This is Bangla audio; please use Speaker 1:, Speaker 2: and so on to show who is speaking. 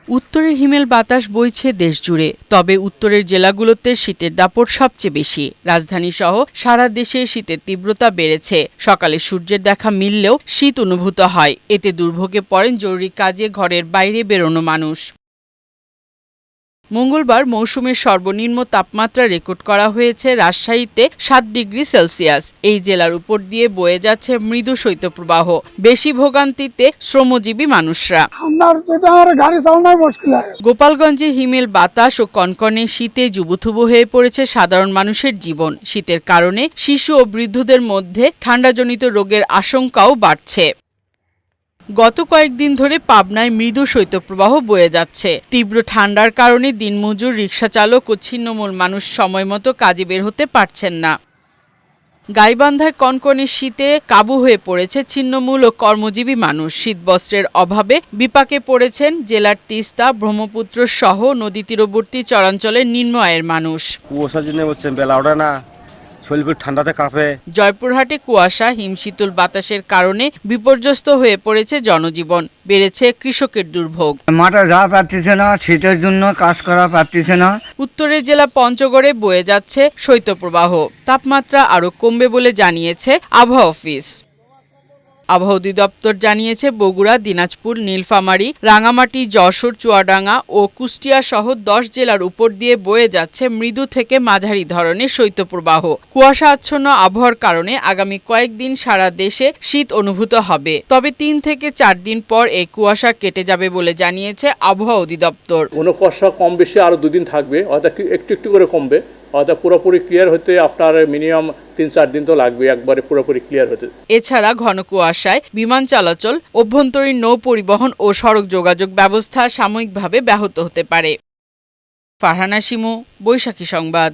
Speaker 1: উত্তরের হিমেল বাতাস বইছে দেশজুড়ে, তবে উত্তরের জেলাগুলোতে শীতের দাপট সবচেয়ে বেশি। রাজধানী সহ সারা দেশে শীতের তীব্রতা বেড়েছে। সকালে সূর্যের দেখা মিললেও শীত অনুভূত হয়। এতে দুর্ভোগে পড়েন জরুরি কাজে ঘরের বাইরে বেরোনো মানুষ। মঙ্গলবার মৌসুমের সর্বনিম্ন তাপমাত্রা রেকর্ড করা হয়েছে রাজশাহীতে ৭ ডিগ্রি সেলসিয়াস। এই জেলার উপর দিয়ে বয়ে যাচ্ছে মৃদু শৈত্যপ্রবাহ। বেশি ভোগান্তিতে শ্রমজীবী মানুষরা। গোপালগঞ্জে হিমেল বাতাস ও কনকনে শীতে জুবুথুবু হয়ে পড়েছে সাধারণ মানুষের জীবন। শীতের কারণে শিশু ও বৃদ্ধদের মধ্যে ঠান্ডাজনিত রোগের আশঙ্কাও বাড়ছে। গত কয়েকদিন ধরে পাবনায় মৃদু শৈত্যপ্রবাহ বয়ে যাচ্ছে। তীব্র ঠান্ডার কারণে দিনমজুর, রিকশা চালক ও ছিন্নমূল মানুষ সময়মতো কাজে বের হতে পারছেন না। গাইবান্ধায় কনকনে শীতে কাবু হয়ে পড়েছে ছিন্নমূল ও কর্মজীবী মানুষ। শীতবস্ত্রের অভাবে বিপাকে পড়েছেন জেলার তিস্তা, ব্রহ্মপুত্র সহ নদী তীরবর্তী চরাঞ্চলের নিম্ন আয়ের মানুষ।
Speaker 2: ঠান্ডাতে কাঁপে।
Speaker 1: জয়পুরহাটে কুয়াশা, হিমশীতল বাতাসের কারণে বিপর্যস্ত হয়ে পড়েছে জনজীবন। বেড়েছে কৃষকের দুর্ভোগ।
Speaker 3: মাঠে যাওয়া পারতেছে না, শীতের জন্য কাজ করা পারতেছে না।
Speaker 1: উত্তরের জেলা পঞ্চগড়ে বয়ে যাচ্ছে শৈত্যপ্রবাহ। তাপমাত্রা আরও কমবে বলে জানিয়েছে আবহাওয়া অফিস। আবহাওয়া অধিদপ্তর জানিয়েছে বগুড়া, দিনাজপুর, নীলফামারী, রাঙামাটি, যশোর, চুয়াডাঙ্গা ও কুষ্টিয়া সহ 10 জেলার উপর দিয়ে বয়ে যাচ্ছে মৃদু থেকে মাঝারি ধরনের শৈত্যপ্রবাহ। কুয়াশা আচ্ছন্ন আবহাওয়ার কারণে আগামী কয়েকদিন সারা দেশে শীত অনুভূত হবে। তবে 3 থেকে 4 দিন পর এই কুয়াশা কেটে যাবে বলে জানিয়েছে আবহাওয়া অধিদপ্তর।
Speaker 4: কুয়াশা কম বেশি আরো 2 দিন থাকবে, অর্থাৎ একটু একটু করে কমবে। অর্থাৎ পুরোপুরি ক্লিয়ার হতে আপনার মিনিমাম 3-4 দিন তো লাগবে একবারে পুরোপুরি ক্লিয়ার হতে।
Speaker 1: এছাড়া ঘন কুয়াশায় বিমান চলাচল, অভ্যন্তরীণ নৌ পরিবহন ও সড়ক যোগাযোগ ব্যবস্থা সাময়িকভাবে ব্যাহত হতে পারে। ফারহানা শিমু, বৈশাখী সংবাদ।